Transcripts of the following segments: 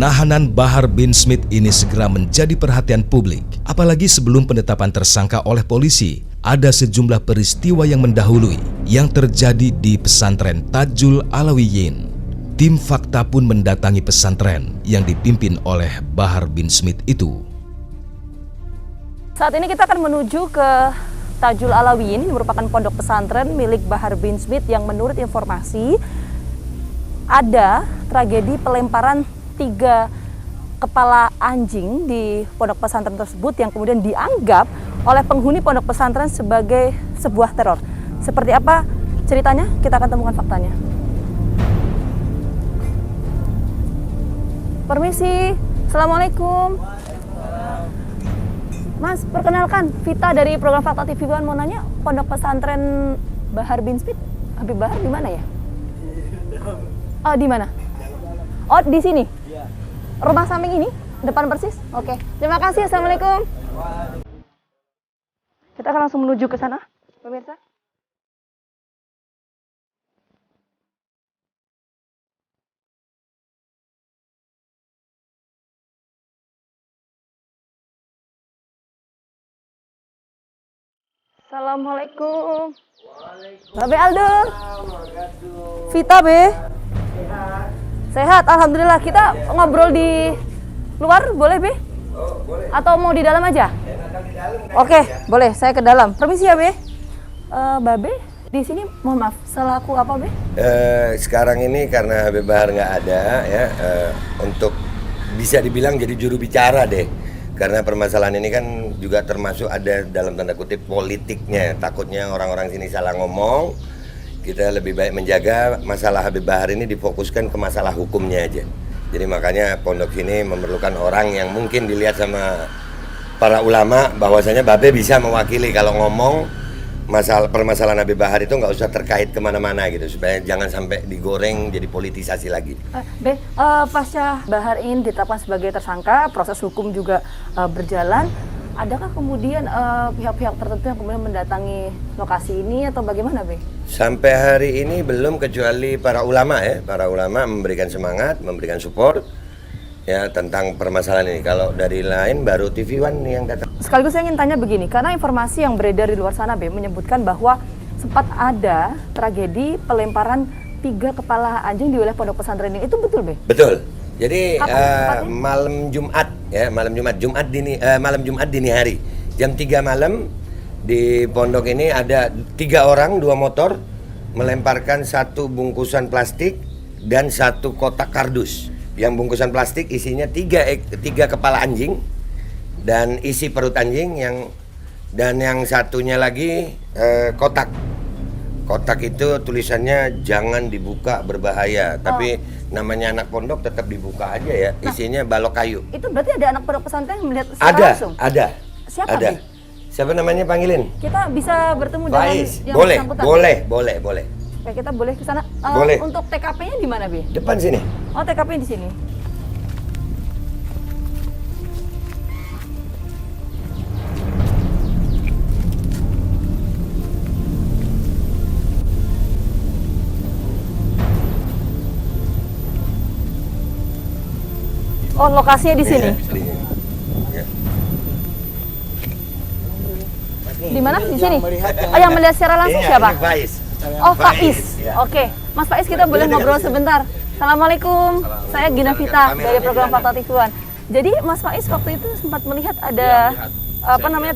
Penahanan Bahar bin Smith ini segera menjadi perhatian publik, apalagi sebelum penetapan tersangka oleh polisi. Ada sejumlah peristiwa yang mendahului yang terjadi di pesantren Tajul Alawiyin. Tim fakta pun mendatangi pesantren yang dipimpin oleh Bahar bin Smith itu. Saat ini kita akan menuju ke Tajul Alawiyin, merupakan pondok pesantren milik Bahar bin Smith yang menurut informasi ada tragedi pelemparan 3 kepala anjing di pondok pesantren tersebut yang kemudian dianggap oleh penghuni pondok pesantren sebagai sebuah teror. Seperti apa ceritanya? Kita akan temukan faktanya. Permisi, Assalamualaikum. Mas, perkenalkan, Vita dari program Fakta TV One mau nanya, pondok pesantren Bahar bin Smith, Habib Bahar di mana ya? Oh, di mana? Oh, di sini? Rumah samping ini? Depan persis? Oke. Terima kasih. Assalamualaikum. Kita akan langsung menuju ke sana, pemirsa. Assalamualaikum. Babe Aldo. Vita, Be. Sehat, alhamdulillah. Kita ngobrol di luar, boleh, Be? Oh, boleh. Atau mau di dalam aja? Oke, boleh. Saya ke dalam. Permisi ya, Be. Babe, di sini mohon maaf, selaku apa, Be? Sekarang ini karena Habib Bahar nggak ada ya, untuk bisa dibilang jadi juru bicara deh. Karena permasalahan ini kan juga termasuk ada dalam tanda kutip politiknya. Takutnya orang-orang sini salah ngomong. Kita lebih baik menjaga masalah Habib Bahar ini difokuskan ke masalah hukumnya aja. Jadi makanya pondok ini memerlukan orang yang mungkin dilihat sama para ulama bahwasanya Babe bisa mewakili kalau ngomong permasalahan Habib Bahar itu nggak usah terkait kemana-mana gitu, supaya jangan sampai digoreng jadi politisasi lagi. Be, pasca Bahar ini ditetapkan sebagai tersangka, proses hukum juga berjalan. Adakah kemudian pihak-pihak tertentu yang kemudian mendatangi lokasi ini atau bagaimana, Be? Sampai hari ini belum, kecuali para ulama ya. Para ulama memberikan semangat, memberikan support ya tentang permasalahan ini. Kalau dari lain baru TV One yang datang. Sekaligus saya ingin tanya begini, karena informasi yang beredar di luar sana, Be, menyebutkan bahwa sempat ada tragedi pelemparan 3 kepala anjing di wilayah pondok pesantren ini. Itu betul, Be? Betul. Jadi malam Jumat dini hari jam 3 malam di pondok ini ada 3 orang 2 motor melemparkan 1 bungkusan plastik dan 1 kotak kardus. Yang bungkusan plastik isinya 3 kepala anjing dan isi perut anjing, dan yang satunya lagi kotak. Kotak itu tulisannya jangan dibuka, berbahaya. Tapi namanya anak pondok tetap dibuka aja ya. Isinya balok kayu. Itu berarti ada anak pondok pesantren yang melihat secara langsung? Ada. Siapa, ada. Be? Siapa namanya, panggilin? Kita bisa bertemu Faiz. dengan yang bersangkutan? Boleh. Oke, kita boleh ke sana. Boleh. Untuk TKP-nya di mana, Be? Depan sini. Oh, TKP-nya di sini. Oh, lokasinya di sini. Ya. Di mana? Di sini. Oh, yang melihat secara langsung siapa? Ini Faiz. Oh, Faiz. Ya. Oke. Mas Faiz, kita boleh ngobrol sebentar. Assalamualaikum. Saya Gina Vita dari program Fakta TV One. Jadi Mas Faiz waktu itu sempat melihat ada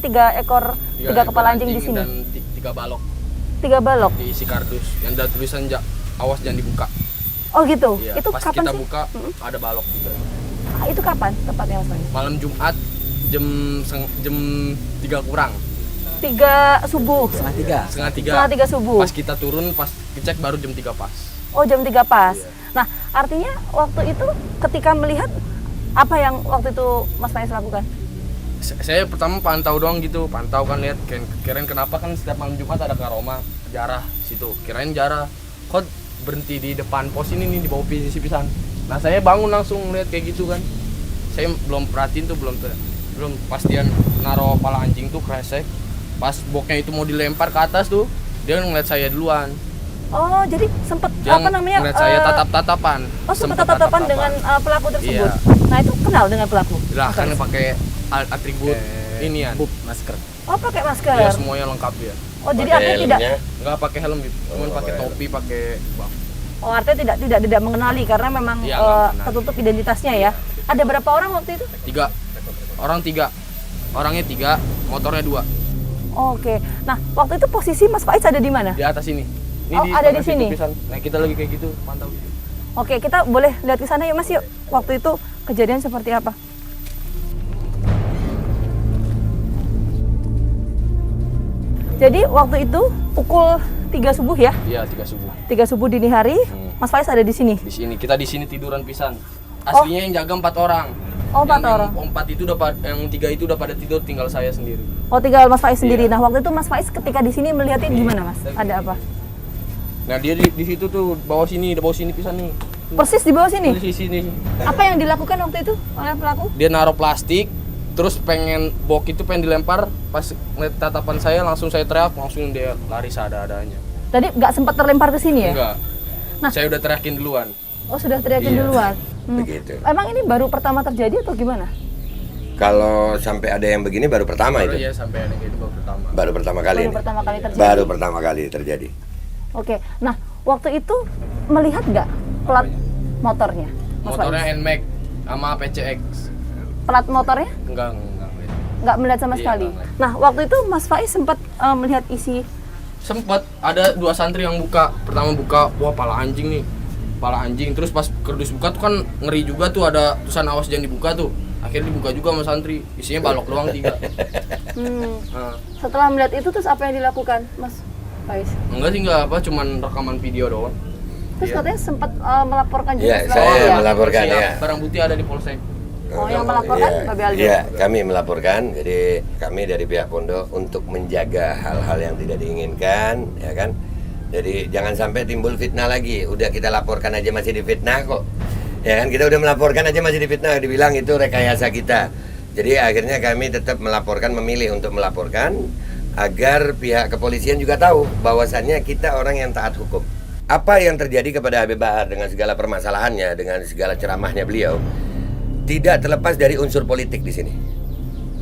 tiga kepala anjing di sini. Dan 3 balok. 3 balok. Diisi kardus yang ada tulisan awas jangan dibuka. Oh gitu. Iya, Itu pas kapan kita sih? buka ada balok juga. Itu kapan tepatnya, Mas Faiz? Malam Jumat jam 3 kurang. 3 subuh. Setengah 3. Setengah 3 subuh. Pas kita turun, pas dicek baru jam 3 pas. Oh, jam 3 pas. Iya. Nah, artinya waktu itu ketika melihat apa yang waktu itu Mas Faiz lakukan? Saya pertama pantau doang gitu, pantau kan, lihat kirain kenapa kan setiap malam Jumat ada karoma jarah situ. Kirain jarah. Kok berhenti di depan pos ini nih, di bawah pisan. Nah, saya bangun langsung lihat kayak gitu kan. Saya belum perhatiin tuh, belum pas dia naruh kepala anjing tuh kresek. Pas boknya itu mau dilempar ke atas tuh, dia ngeliat saya duluan. Oh, jadi sempat Yang apa namanya? ngeliat saya tatap-tatapan. Oh, sempat Sempet tatap-tatapan dengan pelaku tersebut. Iya. Nah, itu kenal dengan pelaku. Lah kan pakai atribut ini ya. Masker. Oh, pakai masker. Ya semuanya lengkap ya. Oh, jadi Pakai artinya tidak helmnya. Enggak pakai helm gitu. Cuman pakai topi, pakai buff. Oh, artinya tidak mengenali karena memang Iya, nggak mengenali. tertutup identitasnya ya. Ada berapa orang waktu itu? 3. Orang 3. Orangnya 3, motornya 2. Oke. Nah, waktu itu posisi Mas Faiz ada di mana? Di atas ini. Ini Oh, ada di tengah situ sini? pisan. Nah, kita lagi kayak gitu, pantau gitu. Oke, kita boleh lihat ke sana yuk Mas yuk. Waktu itu kejadian seperti apa? Jadi waktu itu pukul 3 subuh ya? Iya, 3 subuh. 3 subuh dini hari, Mas Faiz ada di sini. Di sini, kita di sini tiduran pisan. Aslinya yang jaga 4 orang. Oh, 4 Yang orang. 4 itu yang 3 itu udah pada tidur, tinggal saya sendiri. Oh, tinggal Mas Faiz sendiri. Iya. Nah, waktu itu Mas Faiz ketika di sini melihatnya gimana, Mas? Ada apa? Nah, dia di situ tuh bawah sini pisan nih. Persis di bawah sini. Di sini. Apa yang dilakukan waktu itu oleh pelaku? Dia naruh plastik, terus pengen bok itu pengen dilempar, pas ngeliat tatapan saya langsung saya teriak, langsung dia lari seadanya. Tadi nggak sempat terlempar ke sini ya? Enggak. Nah. Saya udah teriakin duluan. Oh, sudah teriakin Iya. duluan. Begitu. Emang ini baru pertama terjadi atau gimana? Kalau sampai ada yang begini baru pertama Baru itu. ya sampai ada kayak itu baru pertama. Baru pertama kali Baru ini. pertama kali terjadi. Baru pertama kali terjadi. Oke. Nah, waktu itu melihat nggak plat motornya? Mas Motornya Faiz? NMAX sama PCX. Plat motornya Enggak. nggak melihat sama Iya, sekali. nggak ngeliat. Nah, waktu itu Mas Faiz sempat melihat isi. Sempet ada 2 santri yang buka. Pertama buka, wah pala anjing nih. Pala anjing. Terus pas kerdus buka tuh kan ngeri juga tuh, ada tulisan awas jangan dibuka tuh. Akhirnya dibuka juga sama santri. Isinya balok doang 3. Nah, Setelah melihat itu terus apa yang dilakukan, Mas Faiz? enggak sih, enggak apa, cuman rekaman video doang. Terus Iya. katanya sempat melaporkan juga Iya, setelah saya itu ya? melaporkan Siap, ya. barang bukti ada di polsek. Oh, yang melaporkan Iya, Babe Aldo? Iya, kami melaporkan. Jadi kami dari pihak pondok untuk menjaga hal-hal yang tidak diinginkan, ya kan. Jadi jangan sampai timbul fitnah lagi. Udah kita laporkan aja masih difitnah kok. Ya kan, kita udah melaporkan aja masih difitnah, dibilang itu rekayasa kita. Jadi akhirnya kami tetap melaporkan, memilih untuk melaporkan agar pihak kepolisian juga tahu bahwasannya kita orang yang taat hukum. Apa yang terjadi kepada Habib Bahar dengan segala permasalahannya, dengan segala ceramahnya beliau, tidak terlepas dari unsur politik di sini.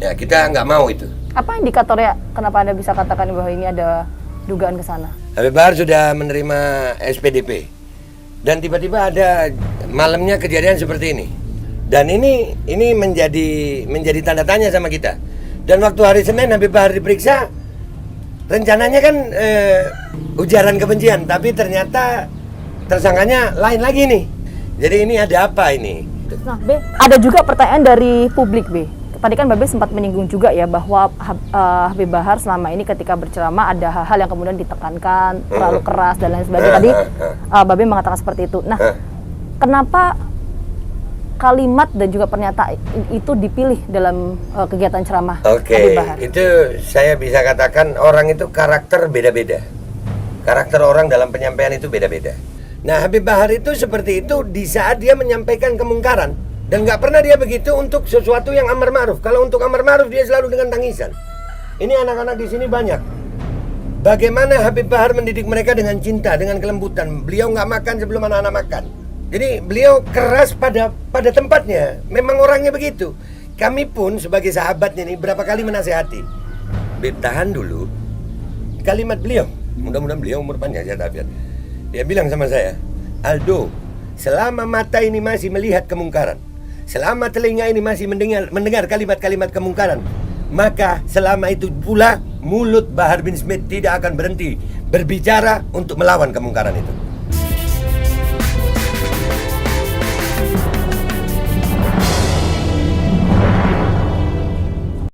Ya, kita nggak mau itu. Apa indikatornya kenapa Anda bisa katakan bahwa ini ada dugaan ke sana? Habib Bahar sudah menerima SPDP dan tiba-tiba ada malamnya kejadian seperti ini. Dan ini menjadi tanda tanya sama kita. Dan waktu hari Senin Habib Bahar diperiksa, rencananya kan ujaran kebencian, tapi ternyata tersangkanya lain lagi nih. Jadi ini ada apa ini? Nah, B, ada juga pertanyaan dari publik, B. Tadi kan Babe sempat menyinggung juga ya bahwa Habib Bahar selama ini ketika berceramah ada hal-hal yang kemudian ditekankan, terlalu keras dan lain sebagainya. Tadi Babe mengatakan seperti itu. Nah, kenapa kalimat dan juga pernyataan itu dipilih dalam kegiatan ceramah Oke, Habib Bahar? itu saya bisa katakan orang itu karakter beda-beda. Karakter orang dalam penyampaian itu beda-beda. Nah, Habib Bahar itu seperti itu di saat dia menyampaikan kemungkaran. Dan nggak pernah dia begitu untuk sesuatu yang amar ma'ruf. Kalau untuk amar ma'ruf dia selalu dengan tangisan. Ini anak-anak di sini banyak. Bagaimana Habib Bahar mendidik mereka dengan cinta, dengan kelembutan. Beliau nggak makan sebelum anak-anak makan. Jadi beliau keras pada tempatnya. Memang orangnya begitu. Kami pun sebagai sahabatnya nih berapa kali menasehati. Beb, tahan dulu. Kalimat beliau, mudah-mudahan beliau umur panjang, saya tabiat. Dia bilang sama saya, Aldo, selama mata ini masih melihat kemungkaran, selama telinga ini masih mendengar kalimat-kalimat kemungkaran, maka selama itu pula mulut Bahar bin Smith tidak akan berhenti berbicara untuk melawan kemungkaran itu.